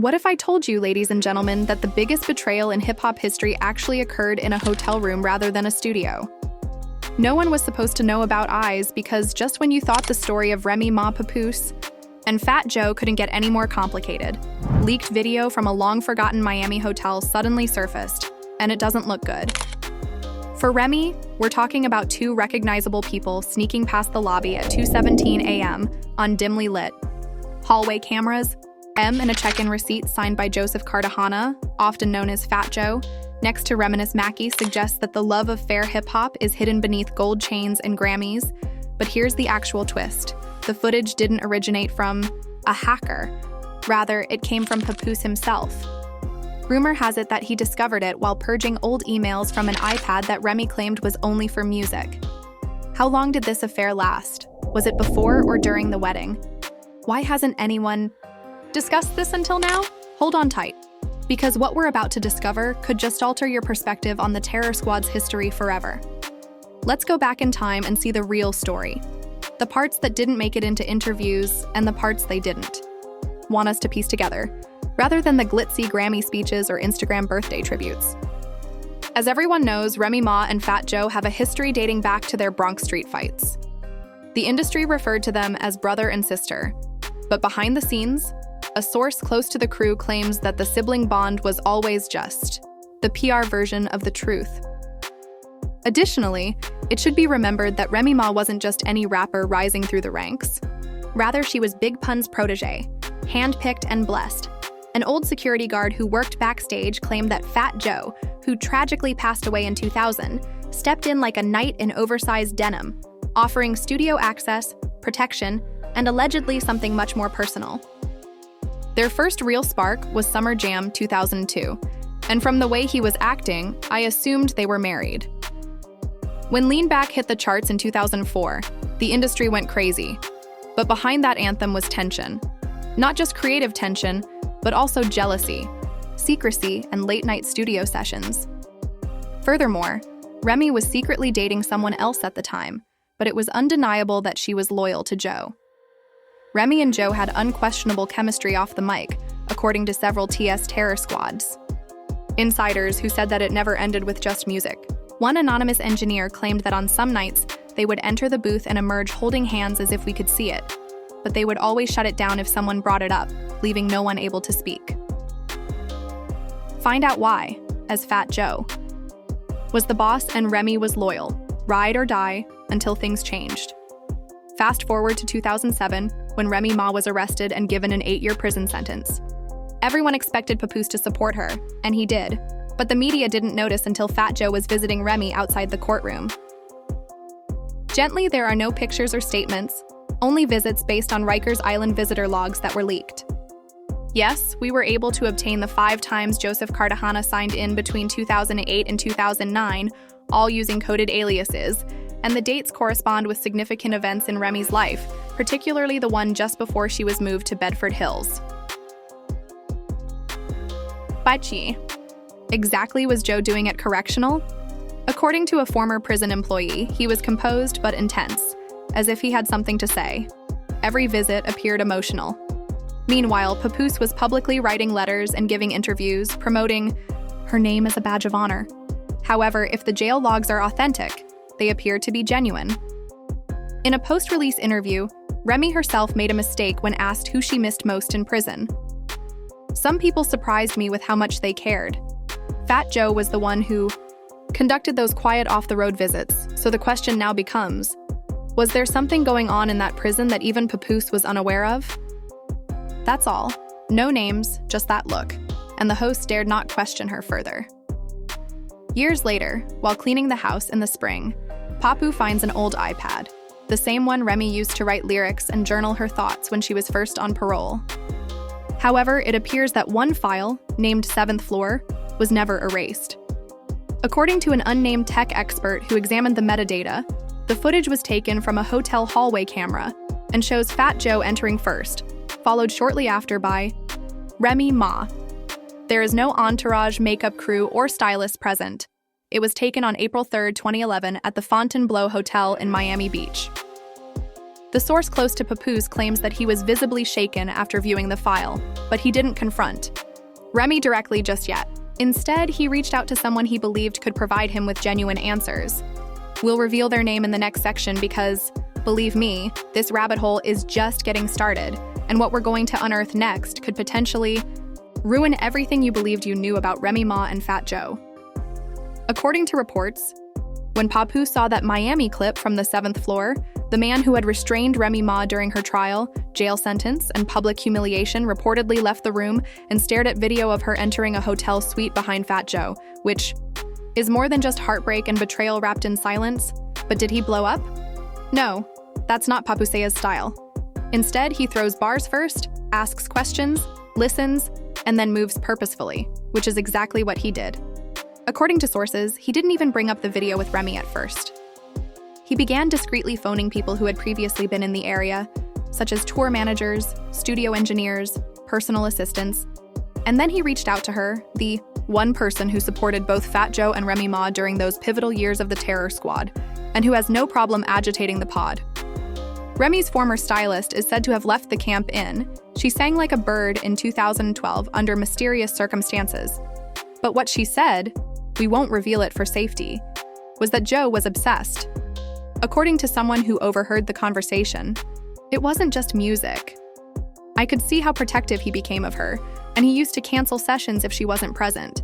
What if I told you, ladies and gentlemen, that the biggest betrayal in hip-hop history actually occurred in a hotel room rather than a studio? No one was supposed to know about Eyes because just when you thought the story of Remy Ma Papoose and Fat Joe couldn't get any more complicated, leaked video from a long-forgotten Miami hotel suddenly surfaced, and it doesn't look good. For Remy, we're talking about two recognizable people sneaking past the lobby at 2:17 a.m. on dimly lit hallway cameras, M and a check-in receipt signed by Joseph Cartagena, often known as Fat Joe, next to Reminisce Mackie suggests that the love of fair hip-hop is hidden beneath gold chains and Grammys. But here's the actual twist. The footage didn't originate from a hacker. Rather, it came from Papoose himself. Rumor has it that he discovered it while purging old emails from an iPad that Remy claimed was only for music. How long did this affair last? Was it before or during the wedding? Why hasn't anyone discussed this until now? Hold on tight, because what we're about to discover could just alter your perspective on the Terror Squad's history forever. Let's go back in time and see the real story. The parts that didn't make it into interviews and the parts they didn't. Want us to piece together, rather than the glitzy Grammy speeches or Instagram birthday tributes. As everyone knows, Remy Ma and Fat Joe have a history dating back to their Bronx street fights. The industry referred to them as brother and sister, but behind the scenes, a source close to the crew claims that the sibling bond was always just the PR version of the truth. Additionally, it should be remembered that Remy Ma wasn't just any rapper rising through the ranks. Rather, she was Big Pun's protege, handpicked and blessed. An old security guard who worked backstage claimed that Fat Joe, who tragically passed away in 2000, stepped in like a knight in oversized denim, offering studio access, protection, and allegedly something much more personal. Their first real spark was Summer Jam 2002, and from the way he was acting, I assumed they were married. When Lean Back hit the charts in 2004, the industry went crazy. But behind that anthem was tension. Not just creative tension, but also jealousy, secrecy, and late-night studio sessions. Furthermore, Remy was secretly dating someone else at the time, but it was undeniable that she was loyal to Joe. Remy and Joe had unquestionable chemistry off the mic, according to several TS Terror Squads insiders who said that it never ended with just music. One anonymous engineer claimed that on some nights, they would enter the booth and emerge holding hands as if we could see it, but they would always shut it down if someone brought it up, leaving no one able to speak. Find out why, as Fat Joe was the boss and Remy was loyal, ride or die, until things changed. Fast forward to 2007, when Remy Ma was arrested and given an 8-year prison sentence. Everyone expected Papoose to support her, and he did, but the media didn't notice until Fat Joe was visiting Remy outside the courtroom. Gently, there are no pictures or statements, only visits based on Rikers Island visitor logs that were leaked. Yes, we were able to obtain the 5 times Joseph Cartagena signed in between 2008 and 2009, all using coded aliases, and the dates correspond with significant events in Remy's life, particularly the one just before she was moved to Bedford Hills. Bachi. Exactly was Joe doing at correctional? According to a former prison employee, he was composed but intense, as if he had something to say. Every visit appeared emotional. Meanwhile, Papoose was publicly writing letters and giving interviews, promoting her name as a badge of honor. However, if the jail logs are authentic, they appear to be genuine. In a post-release interview, Remy herself made a mistake when asked who she missed most in prison. Some people surprised me with how much they cared. Fat Joe was the one who conducted those quiet off-the-road visits, so the question now becomes, was there something going on in that prison that even Papoose was unaware of? That's all. No names, just that look, and the host dared not question her further. Years later, while cleaning the house in the spring, Papoose finds an old iPad, the same one Remy used to write lyrics and journal her thoughts when she was first on parole. However, it appears that one file, named 7th Floor, was never erased. According to an unnamed tech expert who examined the metadata, the footage was taken from a hotel hallway camera and shows Fat Joe entering first, followed shortly after by Remy Ma. There is no entourage, makeup crew, or stylist present. It was taken on April 3, 2011 at the Fontainebleau Hotel in Miami Beach. The source close to Papoose claims that he was visibly shaken after viewing the file, but he didn't confront Remy directly just yet. Instead, he reached out to someone he believed could provide him with genuine answers. We'll reveal their name in the next section because, believe me, this rabbit hole is just getting started, and what we're going to unearth next could potentially ruin everything you believed you knew about Remy Ma and Fat Joe. According to reports, when Papoose saw that Miami clip from the 7th floor, the man who had restrained Remy Ma during her trial, jail sentence, and public humiliation reportedly left the room and stared at video of her entering a hotel suite behind Fat Joe, which is more than just heartbreak and betrayal wrapped in silence. But did he blow up? No, that's not Papoose's style. Instead, he throws bars first, asks questions, listens, and then moves purposefully, which is exactly what he did. According to sources, he didn't even bring up the video with Remy at first. He began discreetly phoning people who had previously been in the area, such as tour managers, studio engineers, personal assistants, and then he reached out to her, the one person who supported both Fat Joe and Remy Ma during those pivotal years of the Terror Squad, and who has no problem agitating the pod. Remy's former stylist is said to have left the camp in "She sang like a bird" in 2012 under mysterious circumstances. But what she said, we won't reveal it for safety, was that Joe was obsessed. According to someone who overheard the conversation, it wasn't just music. I could see how protective he became of her, and he used to cancel sessions if she wasn't present.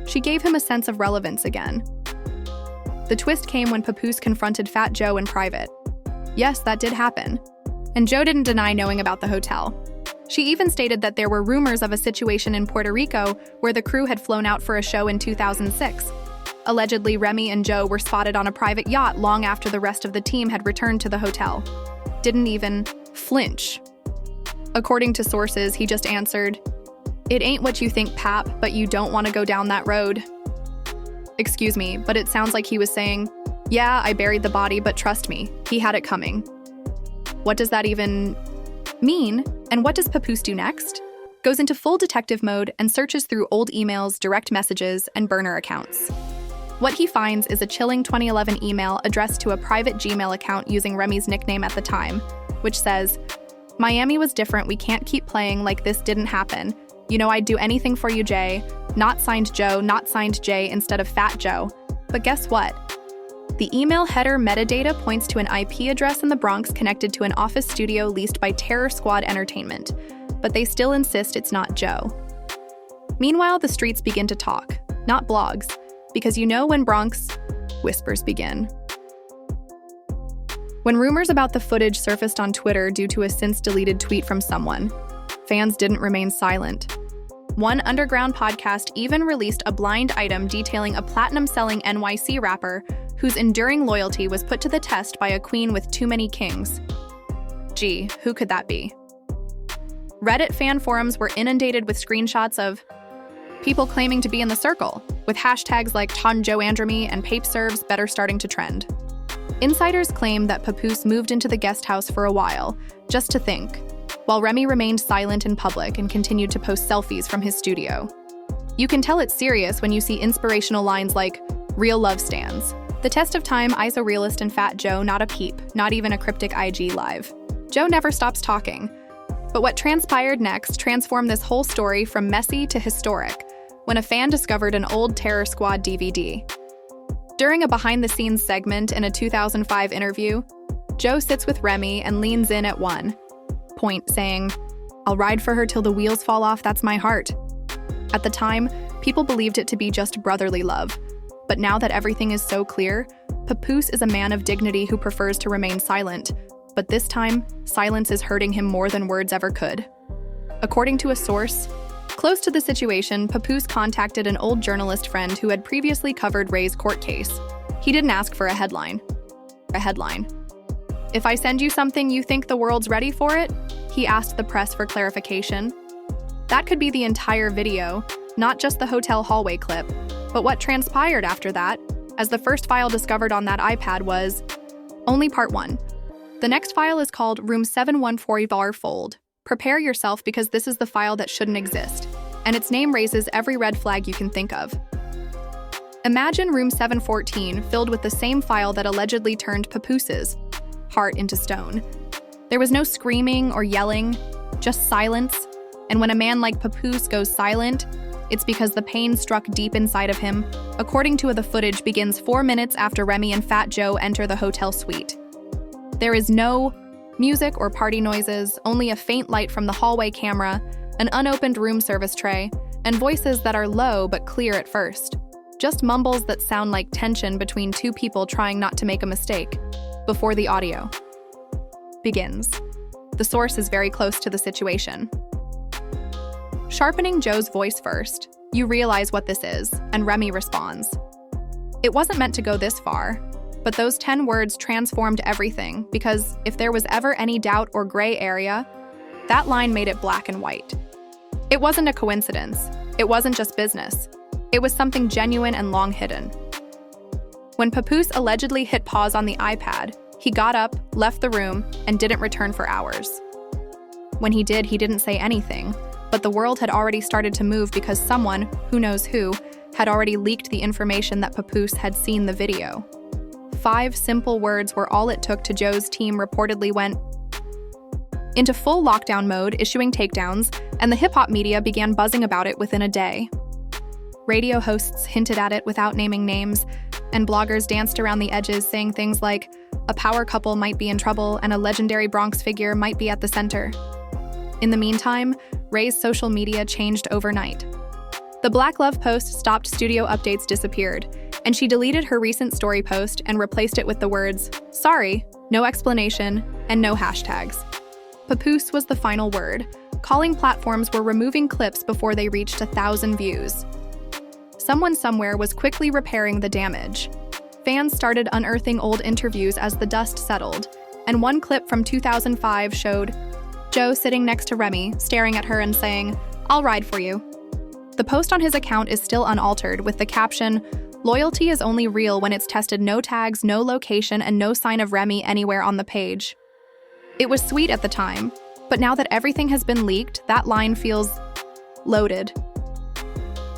She gave him a sense of relevance again. The twist came when Papoose confronted Fat Joe in private. Yes, that did happen. And Joe didn't deny knowing about the hotel. She even stated that there were rumors of a situation in Puerto Rico where the crew had flown out for a show in 2006. Allegedly, Remy and Joe were spotted on a private yacht long after the rest of the team had returned to the hotel. Didn't even flinch. According to sources, he just answered, "It ain't what you think, Pap, but you don't want to go down that road." Excuse me, but it sounds like he was saying, "Yeah, I buried the body, but trust me, he had it coming." What does that even mean? And what does Papoose do next? Goes into full detective mode and searches through old emails, direct messages, and burner accounts. What he finds is a chilling 2011 email addressed to a private Gmail account using Remy's nickname at the time, which says, "Miami was different, we can't keep playing like this didn't happen. You know I'd do anything for you, Jay. Not signed Joe, not signed Jay instead of Fat Joe." But guess what? The email header metadata points to an IP address in the Bronx connected to an office studio leased by Terror Squad Entertainment, but they still insist it's not Joe. Meanwhile, the streets begin to talk, not blogs, because you know when Bronx whispers begin. When rumors about the footage surfaced on Twitter due to a since-deleted tweet from someone, fans didn't remain silent. One underground podcast even released a blind item detailing a platinum-selling NYC rapper whose enduring loyalty was put to the test by a queen with too many kings. Gee, who could that be? Reddit fan forums were inundated with screenshots of people claiming to be in the circle, with hashtags like #TonJoandremy and PapeServes better starting to trend. Insiders claim that Papoose moved into the guest house for a while, just to think, while Remy remained silent in public and continued to post selfies from his studio. You can tell it's serious when you see inspirational lines like, "Real love stands. The test of time, iso-realist and Fat Joe, not a peep, not even a cryptic IG live." Joe never stops talking. But what transpired next transformed this whole story from messy to historic, when a fan discovered an old Terror Squad DVD. During a behind-the-scenes segment in a 2005 interview, Joe sits with Remy and leans in at one point, saying, "I'll ride for her till the wheels fall off, that's my heart." At the time, people believed it to be just brotherly love. But now that everything is so clear, Papoose is a man of dignity who prefers to remain silent. But this time, silence is hurting him more than words ever could. According to a source close to the situation, Papoose contacted an old journalist friend who had previously covered Ray's court case. He didn't ask for a headline. "If I send you something, you think the world's ready for it?" he asked the press for clarification. That could be the entire video, not just the hotel hallway clip, but what transpired after that, as the first file discovered on that iPad was only part 1. The next file is called Room 714 Fold. Prepare yourself because this is the file that shouldn't exist, and its name raises every red flag you can think of. Imagine Room 714 filled with the same file that allegedly turned Papoose's heart into stone. There was no screaming or yelling, just silence. And when a man like Papoose goes silent, it's because the pain struck deep inside of him. According to the footage, begins 4 minutes after Remy and Fat Joe enter the hotel suite. There is no music or party noises, only a faint light from the hallway camera, an unopened room service tray, and voices that are low but clear at first. Just mumbles that sound like tension between two people trying not to make a mistake, before the audio begins. The source is very close to the situation. Sharpening Joe's voice first, you realize what this is, and Remy responds. It wasn't meant to go this far, but those 10 words transformed everything, because if there was ever any doubt or gray area, that line made it black and white. It wasn't a coincidence. It wasn't just business. It was something genuine and long hidden. When Papoose allegedly hit pause on the iPad, he got up, left the room, and didn't return for hours. When he did, he didn't say anything, but the world had already started to move because someone, who knows who, had already leaked the information that Papoose had seen the video. 5 simple words were all it took to Joe's team reportedly went into full lockdown mode, issuing takedowns, and the hip-hop media began buzzing about it within a day. Radio hosts hinted at it without naming names, and bloggers danced around the edges saying things like, a power couple might be in trouble and a legendary Bronx figure might be at the center. In the meantime, Ray's social media changed overnight. The Black Love post stopped studio updates disappeared, and she deleted her recent story post and replaced it with the words, sorry, no explanation, and no hashtags. Papoose was the final word. Calling platforms were removing clips before they reached 1,000 views. Someone somewhere was quickly repairing the damage. Fans started unearthing old interviews as the dust settled, and one clip from 2005 showed Joe sitting next to Remy, staring at her and saying, I'll ride for you. The post on his account is still unaltered, with the caption, loyalty is only real when it's tested, no tags, no location, and no sign of Remy anywhere on the page. It was sweet at the time, but now that everything has been leaked, that line feels loaded.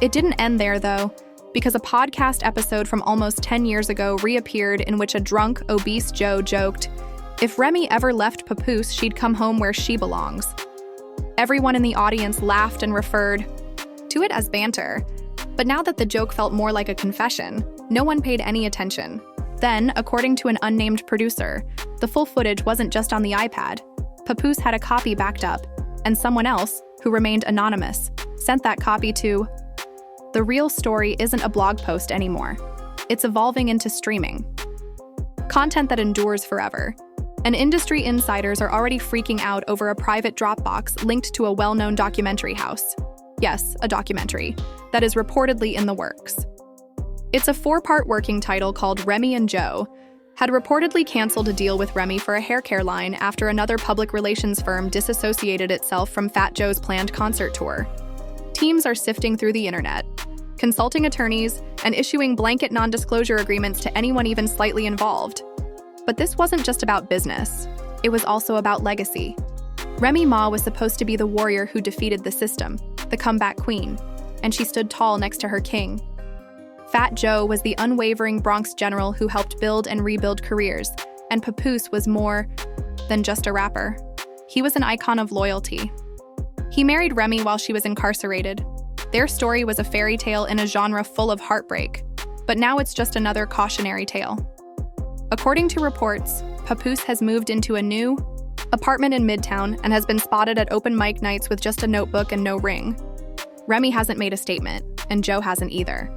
It didn't end there, though, because a podcast episode from almost 10 years ago reappeared in which a drunk, obese Joe joked, if Remy ever left Papoose, she'd come home where she belongs. Everyone in the audience laughed and referred to it as banter, but now that the joke felt more like a confession, no one paid any attention. Then, according to an unnamed producer, the full footage wasn't just on the iPad. Papoose had a copy backed up, and someone else, who remained anonymous, sent that copy to the real story isn't a blog post anymore. It's evolving into streaming. Content that endures forever. And industry insiders are already freaking out over a private Dropbox linked to a well-known documentary house. Yes, a documentary that is reportedly in the works. It's a 4-part working title called Remy and Joe, had reportedly canceled a deal with Remy for a hair care line after another public relations firm disassociated itself from Fat Joe's planned concert tour. Teams are sifting through the internet, consulting attorneys, and issuing blanket non-disclosure agreements to anyone even slightly involved. But this wasn't just about business. It was also about legacy. Remy Ma was supposed to be the warrior who defeated the system, the comeback queen, and she stood tall next to her king. Fat Joe was the unwavering Bronx general who helped build and rebuild careers, and Papoose was more than just a rapper. He was an icon of loyalty. He married Remy while she was incarcerated. Their story was a fairy tale in a genre full of heartbreak, but now it's just another cautionary tale. According to reports, Papoose has moved into a new apartment in Midtown and has been spotted at open mic nights with just a notebook and no ring. Remy hasn't made a statement, and Joe hasn't either.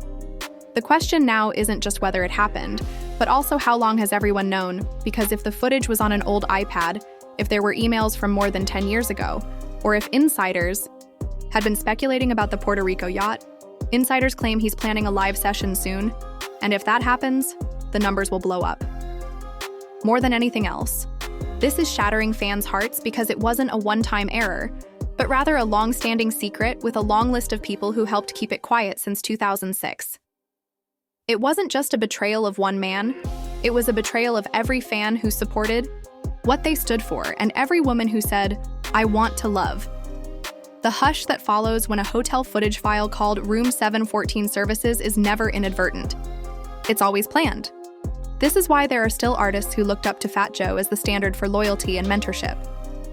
The question now isn't just whether it happened, but also how long has everyone known, because if the footage was on an old iPad, if there were emails from more than 10 years ago, or if insiders had been speculating about the Puerto Rico yacht, insiders claim he's planning a live session soon, and if that happens, the numbers will blow up. More than anything else, this is shattering fans' hearts because it wasn't a one-time error, but rather a long-standing secret with a long list of people who helped keep it quiet since 2006. It wasn't just a betrayal of one man, it was a betrayal of every fan who supported what they stood for and every woman who said, I want to love. The hush that follows when a hotel footage file called Room 714 Services is never inadvertent. It's always planned. This is why there are still artists who looked up to Fat Joe as the standard for loyalty and mentorship,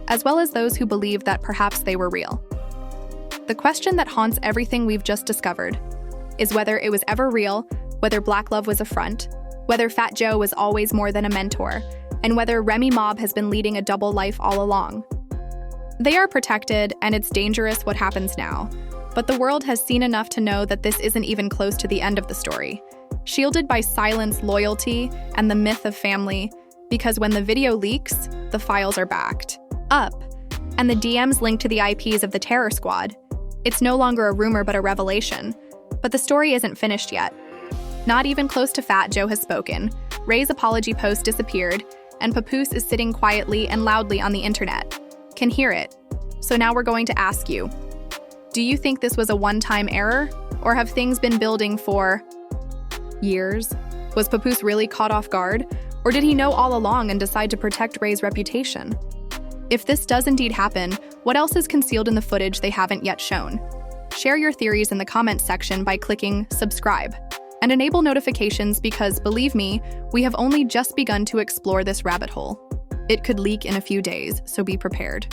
as well as those who believed that perhaps they were real. The question that haunts everything we've just discovered is whether it was ever real, whether Black Love was a front, whether Fat Joe was always more than a mentor, and whether Remy Ma has been leading a double life all along. They are protected, and it's dangerous what happens now, but the world has seen enough to know that this isn't even close to the end of the story. Shielded by silence, loyalty, and the myth of family, because when the video leaks, the files are backed up, and the DMs linked to the IPs of the Terror Squad. It's no longer a rumor but a revelation. But the story isn't finished yet. Not even close to Fat Joe has spoken. Ray's apology post disappeared, and Papoose is sitting quietly and loudly on the internet. Can hear it. So now we're going to ask you, do you think this was a one-time error, or have things been building for years? Was Papoose really caught off guard, or did he know all along and decide to protect Ray's reputation? If this does indeed happen, what else is concealed in the footage they haven't yet shown? Share your theories in the comments section by clicking subscribe and enable notifications because, believe me, we have only just begun to explore this rabbit hole. It could leak in a few days, so be prepared.